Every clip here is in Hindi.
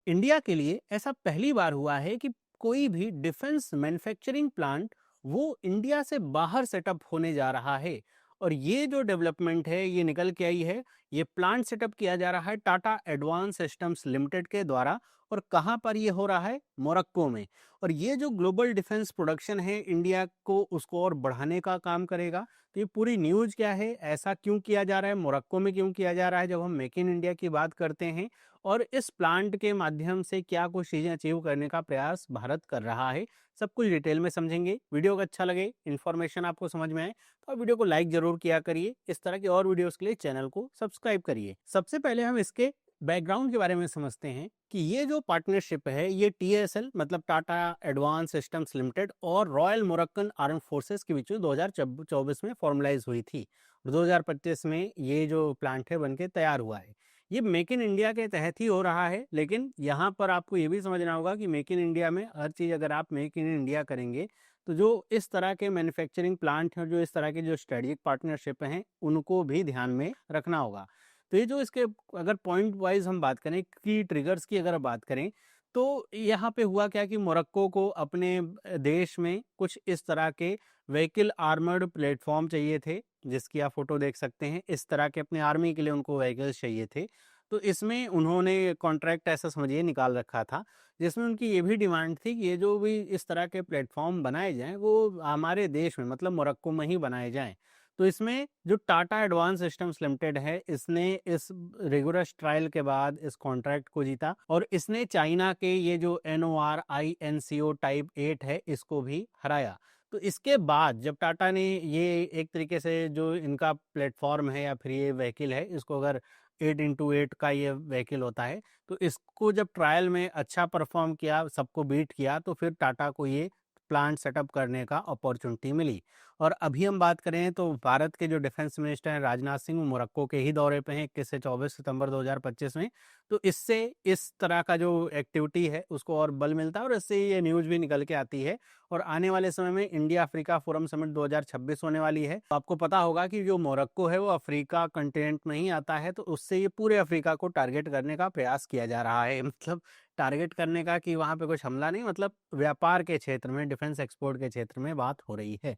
इंडिया के लिए ऐसा पहली बार हुआ है कि कोई भी डिफेंस मैन्युफैक्चरिंग प्लांट वो इंडिया से बाहर सेटअप होने जा रहा है। और ये जो डेवलपमेंट है ये निकल के आई है। ये प्लांट सेटअप किया जा रहा है टाटा एडवांस सिस्टम्स लिमिटेड के द्वारा। और कहाँ पर ये हो रहा है? मोरक्को में। और ये जो ग्लोबल डिफेंस प्रोडक्शन है इंडिया को उसको और बढ़ाने का काम करेगा। तो ये पूरी न्यूज़ क्या है, ऐसा क्यों किया जा रहा है, मोरक्को में क्यों किया जा रहा है जब हम मेक इन इंडिया की बात करते हैं, और इस प्लांट के माध्यम से क्या कुछ चीज़ें अचीव करने का प्रयास भारत कर रहा है, सब कुछ डिटेल में समझेंगे। वीडियो को अच्छा लगे, इन्फॉर्मेशन आपको समझ में आए तो आप वीडियो को लाइक जरूर किया करिए। इस तरह की और वीडियोस के लिए चैनल को सब्सक्राइब करिए। सबसे पहले हम इसके बैकग्राउंड के बारे में समझते हैं कि ये जो पार्टनरशिप है ये टीएसएल मतलब टाटा एडवांस सिस्टम्स लिमिटेड और रॉयल मोरक्कन आर्म फोर्सेस के बीच में 2024 में फॉर्मलाइज हुई थी। 2025 में ये जो प्लांट है बनके तैयार हुआ है। ये मेक इन इंडिया के तहत ही हो रहा है, लेकिन यहाँ पर आपको ये भी समझना होगा कि मेक इन इंडिया में हर चीज़ अगर आप मेक इन इंडिया करेंगे तो जो इस तरह के मैन्युफैक्चरिंग प्लांट हैं, जो इस तरह के जो स्ट्रेटेजिक पार्टनरशिप हैं, उनको भी ध्यान में रखना होगा। तो ये जो इसके अगर पॉइंट वाइज हम बात करें, की ट्रिगर्स की अगर बात करें, तो यहाँ पे हुआ क्या कि मोरक्को को अपने देश में कुछ इस तरह के व्हीकल आर्मर्ड प्लेटफॉर्म चाहिए थे, जिसकी आप फोटो देख सकते हैं। इस तरह के अपने आर्मी के लिए उनको व्हीकल्स चाहिए थे। तो इसमें उन्होंने कॉन्ट्रैक्ट ऐसा समझिए निकाल रखा था, जिसमें उनकी ये भी डिमांड थी कि ये जो भी इस तरह के प्लेटफॉर्म बनाए जाएं वो हमारे देश में मतलब मोरक्को में ही बनाए जाएं। तो इसमें जो टाटा एडवांस सिस्टम्स लिमिटेड है, इसने इस रिगोरस ट्रायल के बाद इस कॉन्ट्रैक्ट को जीता और इसने चाइना के ये जो NORINCO टाइप 8 है इसको भी हराया। तो इसके बाद जब टाटा ने ये एक तरीके से जो इनका प्लेटफॉर्म है या फिर ये व्हीकल है, इसको अगर 8x8 का ये व्हीकल होता है, तो इसको जब ट्रायल में अच्छा परफॉर्म किया, सबको बीट किया, तो फिर टाटा को ये प्लांट सेटअप करने का अपॉर्चुनिटी मिली। और अभी हम बात करें तो भारत के जो डिफेंस मिनिस्टर हैं राजनाथ सिंह, वो मोरक्को के ही दौरे पे हैं 21 से 24 सितंबर 2025 में। तो इससे इस तरह का जो एक्टिविटी है उसको और बल मिलता है और इससे ये न्यूज़ भी निकल के आती है। और आने वाले समय में इंडिया अफ्रीका फोरम समिट 2026 होने वाली है। तो आपको पता होगा कि जो मोरक्को है वो अफ्रीका कंटिनेंट में ही आता है, तो उससे ये पूरे अफ्रीका को टारगेट करने का प्रयास किया जा रहा है। मतलब टारगेट करने का कि वहाँ पे कुछ हमला नहीं, मतलब व्यापार के क्षेत्र में, डिफेंस एक्सपोर्ट के क्षेत्र में बात हो रही है।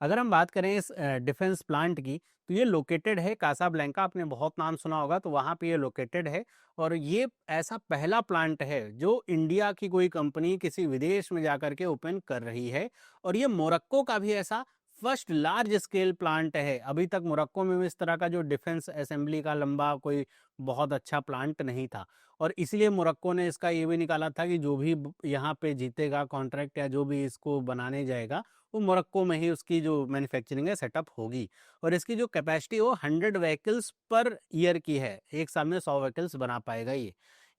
अगर हम बात करें इस डिफेंस प्लांट की, तो ये लोकेटेड है कासाब्लैंका, आपने बहुत नाम सुना होगा, तो वहाँ पे ये लोकेटेड है। और ये ऐसा पहला प्लांट है जो इंडिया की कोई कंपनी किसी विदेश में जाकर के ओपन कर रही है। और ये मोरक्को का भी ऐसा फर्स्ट लार्ज स्केल प्लांट है। अभी तक मोरक्को में भी इस तरह का जो डिफेंस असेंबली का लंबा कोई बहुत अच्छा प्लांट नहीं था। और इसीलिए मोरक्को ने इसका ये भी निकाला था कि जो भी यहाँ पे जीतेगा कॉन्ट्रैक्ट या जो भी इसको बनाने जाएगा, वो मोरक्को में ही उसकी जो मैन्युफैक्चरिंग है सेटअप होगी। और इसकी जो कैपेसिटी वो 100 व्हीकल्स पर ईयर की है, एक साल में 100 व्हीकल्स बना पाएगा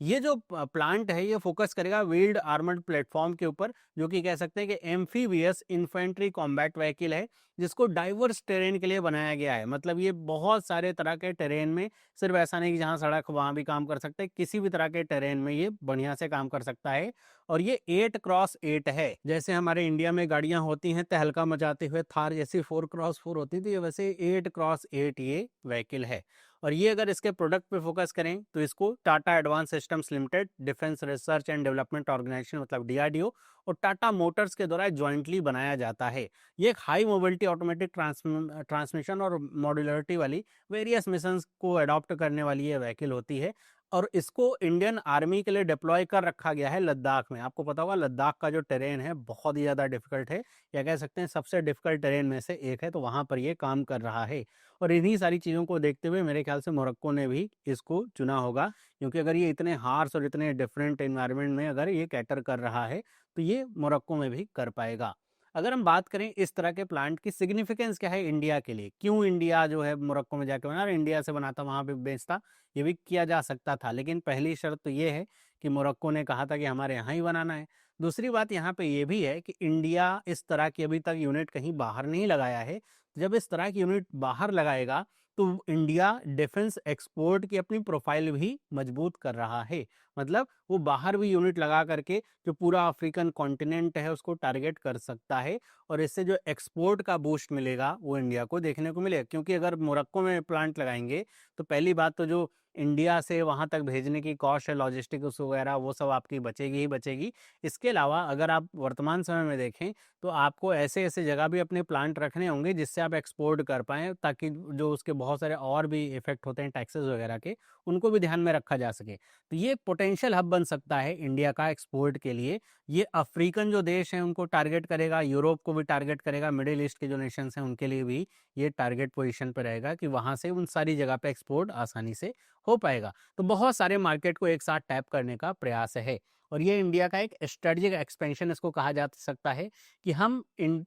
ये जो प्लांट है ये फोकस करेगा व्हील्ड आर्मर्ड प्लेटफॉर्म के ऊपर, जो कि कह सकते हैं कि एम्फीबियस इन्फेंट्री कॉम्बैट व्हीकल है, जिसको डाइवर्स टेरेन के लिए बनाया गया है। मतलब ये बहुत सारे तरह के टेरेन में, सिर्फ ऐसा नहीं कि जहाँ सड़क वहाँ भी काम कर सकते हैं, किसी भी तरह के टेरेन में ये बढ़िया से काम कर सकता है। और ये 8x8 है। जैसे हमारे इंडिया में गाड़ियां होती हैं तहलका मचाते हुए थार जैसी 4x4 होती थी, ये वैसे 8x8 ये व्हीकल है। और ये अगर इसके प्रोडक्ट पे फोकस करें तो इसको Tata advance systems limited, defence research and development organisation मतलब DRDO और टाटा मोटर्स के द्वारा ज्वाइंटली बनाया जाता है। ये एक हाई मोबिलिटी ऑटोमेटिक ट्रांसमिशन और मॉड्यूलरिटी वाली वेरियस मिशंस को अडॉप्ट करने वाली ये व्हीकल होती है। और इसको इंडियन आर्मी के लिए डिप्लॉय कर रखा गया है लद्दाख में। आपको पता होगा लद्दाख का जो टेरेन है बहुत ही ज़्यादा डिफिकल्ट है, या कह सकते हैं सबसे डिफिकल्ट टेरेन में से एक है, तो वहाँ पर ये काम कर रहा है। और इन्हीं सारी चीज़ों को देखते हुए मेरे ख्याल से मोरक्को ने भी इसको चुना होगा, क्योंकि अगर ये इतने हार्श और इतने डिफरेंट एनवायरनमेंट में अगर ये कैटर कर रहा है तो ये मोरक्को में भी कर पाएगा। अगर हम बात करें इस तरह के प्लांट की सिग्निफिकेंस क्या है इंडिया के लिए, क्यों इंडिया जो है मोरक्को में जाके बना और इंडिया से बनाता वहाँ पे बेचता, ये भी किया जा सकता था, लेकिन पहली शर्त तो ये है कि मोरक्को ने कहा था कि हमारे यहाँ ही बनाना है। दूसरी बात यहाँ पे ये भी है कि इंडिया इस तरह की अभी तक यूनिट कहीं बाहर नहीं लगाया है। जब इस तरह की यूनिट बाहर लगाएगा तो इंडिया डिफेंस एक्सपोर्ट की अपनी प्रोफाइल भी मजबूत कर रहा है। मतलब वो बाहर भी यूनिट लगा करके जो पूरा अफ्रीकन कॉन्टिनेंट है उसको टारगेट कर सकता है, और इससे जो एक्सपोर्ट का बूस्ट मिलेगा वो इंडिया को देखने को मिलेगा। क्योंकि अगर मोरक्को में प्लांट लगाएंगे तो पहली बात तो जो इंडिया से वहाँ तक भेजने की कॉस्ट है, लॉजिस्टिक्स वगैरह, वो सब आपकी बचेगी ही बचेगी। इसके अलावा अगर आप वर्तमान समय में देखें तो आपको ऐसे ऐसे जगह भी अपने प्लांट रखने होंगे जिससे आप एक्सपोर्ट कर पाएँ, ताकि जो उसके बहुत सारे और भी इफेक्ट होते हैं टैक्सेस वगैरह के, उनको भी ध्यान में रखा जा सके। तो ये पोटेंशियल हब बन सकता है इंडिया का एक्सपोर्ट के लिए। ये अफ्रीकन जो देश हैं उनको टारगेट करेगा, यूरोप को भी टारगेट करेगा, मिडिल ईस्ट के जो नेशंस हैं उनके लिए भी ये टारगेट पोजीशन पर रहेगा कि वहाँ से उन सारी जगह पे एक्सपोर्ट आसानी से हो पाएगा। तो बहुत सारे मार्केट को एक साथ टैप करने का प्रयास है, और ये इंडिया का एक स्ट्रेटेजिक एक्सपेंशन इसको कहा जा सकता है कि हम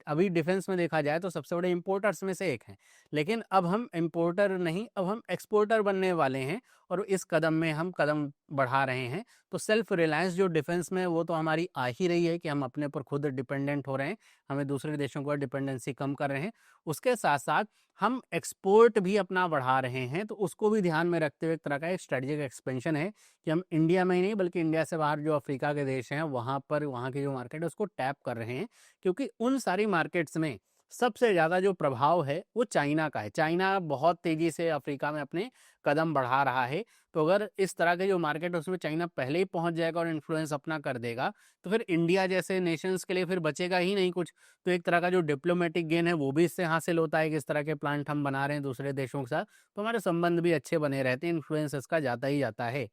अभी डिफेंस में देखा जाए तो सबसे बड़े इंपोर्टर्स में से एक हैं, लेकिन अब हम इंपोर्टर नहीं, अब हम एक्सपोर्टर बनने वाले हैं, और इस कदम में हम कदम बढ़ा रहे हैं। तो सेल्फ रिलायंस जो डिफेंस में वो तो हमारी आ ही रही है कि हम अपने पर खुद डिपेंडेंट हो रहे हैं, हमें दूसरे देशों पर डिपेंडेंसी कम कर रहे हैं। उसके साथ साथ हम एक्सपोर्ट भी अपना बढ़ा रहे हैं, तो उसको भी ध्यान में रखते हुए एक तरह का एक स्ट्रेटेजिक एक्सपेंशन है कि हम इंडिया में ही नहीं बल्कि इंडिया से बाहर जो अफ्रीका के देश हैं वहाँ पर, वहाँ की जो मार्केट है उसको टैप कर रहे हैं। क्योंकि उन सारी मार्केट्स में सबसे ज़्यादा जो प्रभाव है वो चाइना का है। चाइना बहुत तेज़ी से अफ्रीका में अपने कदम बढ़ा रहा है। तो अगर इस तरह के जो मार्केट है उसमें चाइना पहले ही पहुंच जाएगा और इन्फ्लुएंस अपना कर देगा, तो फिर इंडिया जैसे नेशंस के लिए फिर बचेगा ही नहीं कुछ। तो एक तरह का जो डिप्लोमेटिक गेन है वो भी इससे हासिल होता है कि इस तरह के प्लांट हम बना रहे हैं दूसरे देशों के साथ, तो हमारे संबंध भी अच्छे बने रहते हैं, इन्फ्लुएंस इसका जाता ही जाता है।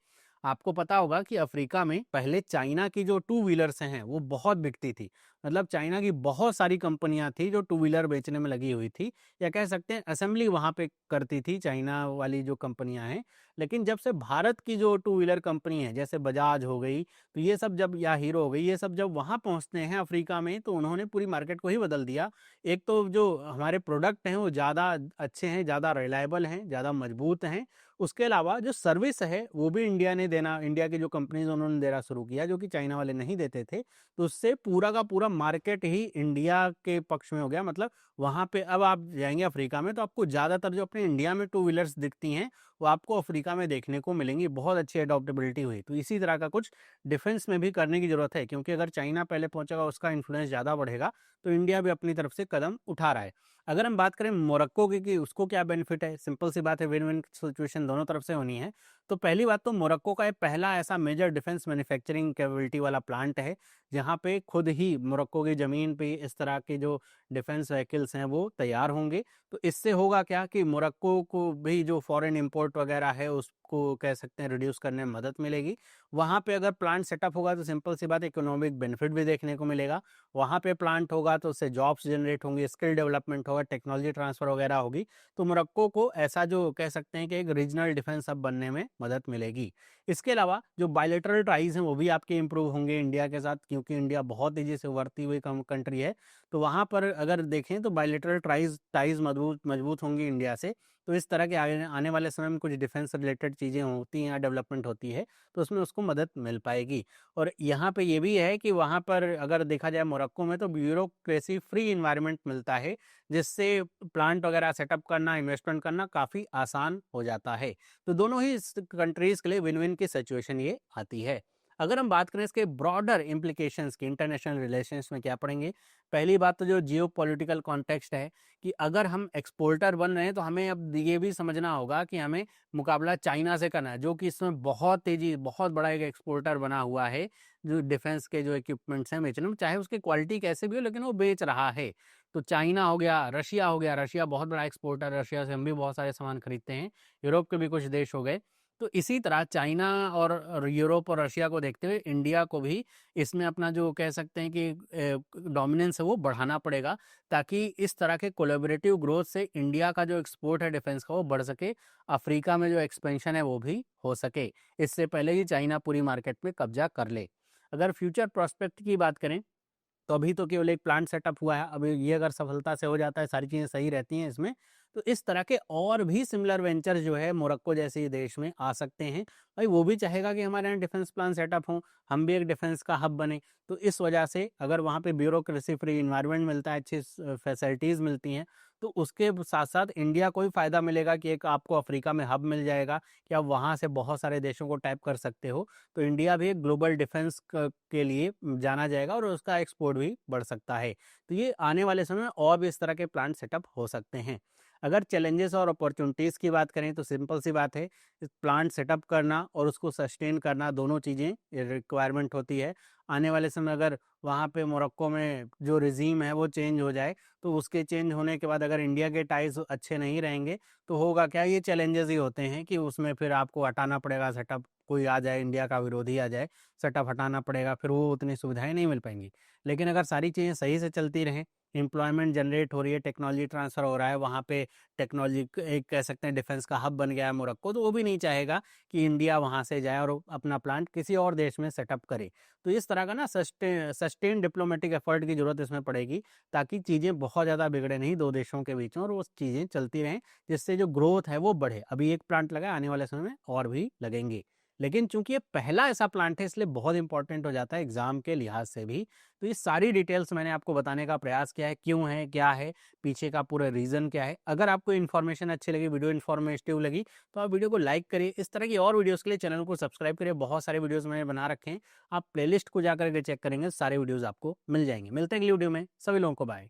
आपको पता होगा कि अफ्रीका में पहले चाइना की जो टू व्हीलर्स हैं वो बहुत बिकती थी। मतलब चाइना की बहुत सारी कंपनियां थी जो टू व्हीलर बेचने में लगी हुई थी, या कह सकते हैं असेंबली वहां पे करती थी चाइना वाली जो कंपनियां हैं। लेकिन जब से भारत की जो टू व्हीलर कंपनी है जैसे बजाज हो गई, तो ये सब जब, या हीरो हो गई, ये सब जब वहाँ पहुँचते हैं अफ्रीका में तो उन्होंने पूरी मार्केट को ही बदल दिया। एक तो जो हमारे प्रोडक्ट हैं वो ज़्यादा अच्छे हैं, ज़्यादा रिलायबल हैं, ज़्यादा मजबूत हैं। उसके अलावा जो सर्विस है वो भी इंडिया ने देना, इंडिया की जो कंपनीज उन्होंने देना शुरू किया जो कि चाइना वाले नहीं देते थे। तो उससे पूरा का पूरा मार्केट ही इंडिया के पक्ष में हो गया। मतलब वहाँ पे अब आप जाएंगे अफ्रीका में तो आपको ज़्यादातर जो अपने इंडिया में टू व्हीलर्स दिखती हैं वो आपको अफ्रीका में देखने को मिलेंगी। बहुत अच्छी अडॉप्टेबिलिटी हुई। तो इसी तरह का कुछ डिफेंस में भी करने की ज़रूरत है, क्योंकि अगर चाइना पहले पहुंचेगा उसका इन्फ्लुएंस ज़्यादा बढ़ेगा, तो इंडिया भी अपनी तरफ से कदम उठा रहा है। अगर हम बात करें मोरक्को की कि उसको क्या बेनिफिट है, सिंपल सी बात है, विन विन सिचुएशन दोनों तरफ से होनी है। तो पहली बात तो मोरक्को का ये पहला ऐसा मेजर डिफेंस मैन्युफैक्चरिंग कैपेबिलिटी वाला प्लांट है जहाँ पे खुद ही मोरक्को की ज़मीन पे इस तरह के जो डिफेंस व्हीकल्स हैं वो तैयार होंगे। तो इससे होगा क्या कि मोरक्को को भी जो फॉरेन इंपोर्ट वगैरह है उसको कह सकते हैं रिड्यूस करने में मदद मिलेगी। वहाँ पे अगर प्लांट सेटअप होगा तो सिंपल सी बात, इकोनॉमिक बेनिफिट भी देखने को मिलेगा। वहाँ पे प्लांट होगा तो उससे जॉब्स जनरेट होंगे, स्किल डेवलपमेंट होगा, टेक्नोलॉजी ट्रांसफर वगैरह होगी। तो मोरक्को को ऐसा जो कह सकते हैं कि एक रीजनल डिफेंस हब बनने में मदद मिलेगी। इसके अलावा जो बायलैटरल टाइज हैं वो भी आपके इंप्रूव होंगे इंडिया के साथ, क्योंकि इंडिया बहुत तेजी से उभरती हुई कंट्री है। तो वहाँ पर अगर देखें तो बायलैटरल टाइज मजबूत मजबूत होंगी इंडिया से। तो इस तरह के आगे आने वाले समय में कुछ डिफेंस रिलेटेड चीज़ें होती हैं या डेवलपमेंट होती है तो उसमें उसको मदद मिल पाएगी। और यहाँ पे ये भी है कि वहाँ पर अगर देखा जाए मोरक्को में तो ब्यूरोक्रेसी फ्री इन्वायरमेंट मिलता है, जिससे प्लांट वगैरह सेटअप करना, इन्वेस्टमेंट करना काफ़ी आसान हो जाता है। तो दोनों ही कंट्रीज़ के लिए विन विन की सिचुएशन ये आती है। अगर हम बात करें इसके ब्रॉडर इम्प्लीकेशंस की, इंटरनेशनल रिलेशंस में क्या पड़ेंगे। पहली बात तो जो जियो पॉलिटिकल कॉन्टेक्स्ट है कि अगर हम एक्सपोर्टर बन रहे हैं तो हमें अब ये भी समझना होगा कि हमें मुकाबला चाइना से करना है, जो कि इसमें बहुत तेजी, बहुत बड़ा एक एक्सपोर्टर बना हुआ है जो डिफेंस के जो इक्विपमेंट्स हैं बेचने में, चाहे उसकी क्वालिटी कैसे भी हो लेकिन वो बेच रहा है। तो चाइना हो गया, रशिया हो गया, रशिया बहुत बड़ा एक्सपोर्टर, रशिया से हम भी बहुत सारे सामान खरीदते हैं, यूरोप के भी कुछ देश हो गए। तो इसी तरह चाइना और यूरोप और रशिया को देखते हुए इंडिया को भी इसमें अपना जो कह सकते हैं कि डोमिनेंस है वो बढ़ाना पड़ेगा, ताकि इस तरह के कोलैबोरेटिव ग्रोथ से इंडिया का जो एक्सपोर्ट है डिफेंस का वो बढ़ सके, अफ्रीका में जो एक्सपेंशन है वो भी हो सके, इससे पहले कि चाइना पूरी मार्केट में कब्जा कर ले। अगर फ्यूचर प्रोस्पेक्ट की बात करें तो अभी तो केवल एक प्लांट सेटअप हुआ है। अभी ये अगर सफलता से हो जाता है, सारी चीज़ें सही रहती हैं इसमें, तो इस तरह के और भी सिमिलर वेंचर जो है मोरक्को जैसे देश में आ सकते हैं। भाई वो भी चाहेगा कि हमारे यहाँ डिफेंस प्लान सेटअप हो, हम भी एक डिफेंस का हब बने। तो इस वजह से अगर वहाँ पे ब्यूरोक्रेसी फ्री इन्वायरमेंट मिलता है, अच्छी फैसिलिटीज़ मिलती हैं, तो उसके साथ साथ इंडिया को भी फ़ायदा मिलेगा कि एक आपको अफ्रीका में हब मिल जाएगा कि आप वहाँ से बहुत सारे देशों को टैप कर सकते हो। तो इंडिया भी एक ग्लोबल डिफेंस के लिए जाना जाएगा और उसका एक्सपोर्ट भी बढ़ सकता है। तो ये आने वाले समय में और भी इस तरह के प्लांट सेटअप हो सकते हैं। अगर चैलेंजेस और अपॉर्चुनिटीज़ की बात करें तो सिंपल सी बात है, इस प्लांट सेटअप करना और उसको सस्टेन करना दोनों चीज़ें रिक्वायरमेंट होती है। आने वाले समय अगर वहाँ पे मोरक्को में जो रिजीम है वो चेंज हो जाए, तो उसके चेंज होने के बाद अगर इंडिया के टाइज अच्छे नहीं रहेंगे, तो होगा क्या, ये चैलेंजेस ही होते हैं कि उसमें फिर आपको हटाना पड़ेगा सेटअप, कोई आ जाए इंडिया का विरोधी आ जाए, सेटअप हटाना पड़ेगा, फिर वो उतनी सुविधाएं नहीं मिल पाएंगी। लेकिन अगर सारी चीज़ें सही से चलती रहें, एम्प्लॉयमेंट जनरेट हो रही है, टेक्नोलॉजी ट्रांसफ़र हो रहा है, वहाँ पे टेक्नोलॉजी एक कह सकते हैं डिफेंस का हब बन गया है मोरक्को, तो वो भी नहीं चाहेगा कि इंडिया वहाँ से जाए और अपना प्लांट किसी और देश में सेटअप करे। तो इस तरह का ना सस्टेन डिप्लोमेटिक एफर्ट की ज़रूरत इसमें पड़ेगी, ताकि चीज़ें बहुत ज़्यादा बिगड़े नहीं दो देशों के बीच में और वो चीज़ें चलती रहें, जिससे जो ग्रोथ है वो बढ़े। अभी एक प्लांट लगा है, आने वाले समय में और भी लगेंगे। लेकिन चूंकि ये पहला ऐसा प्लांट है, इसलिए बहुत इंपॉर्टेंट हो जाता है एग्जाम के लिहाज से भी। तो ये सारी डिटेल्स मैंने आपको बताने का प्रयास किया है, क्यों है, क्या है, पीछे का पूरा रीज़न क्या है। अगर आपको इन्फॉर्मेशन अच्छी लगी, वीडियो इन्फॉर्मेटिव लगी, तो आप वीडियो को लाइक करिए। इस तरह की और वीडियोज़ के लिए चैनल को सब्सक्राइब करिए, बहुत सारे वीडियोज़ मैंने बना रखे हैं। आप प्लेलिस्ट को जाकर के चेक करेंगे, सारे वीडियोज़ आपको मिल जाएंगे। मिलते हैं अगली वीडियो में, सभी लोगों को बाय।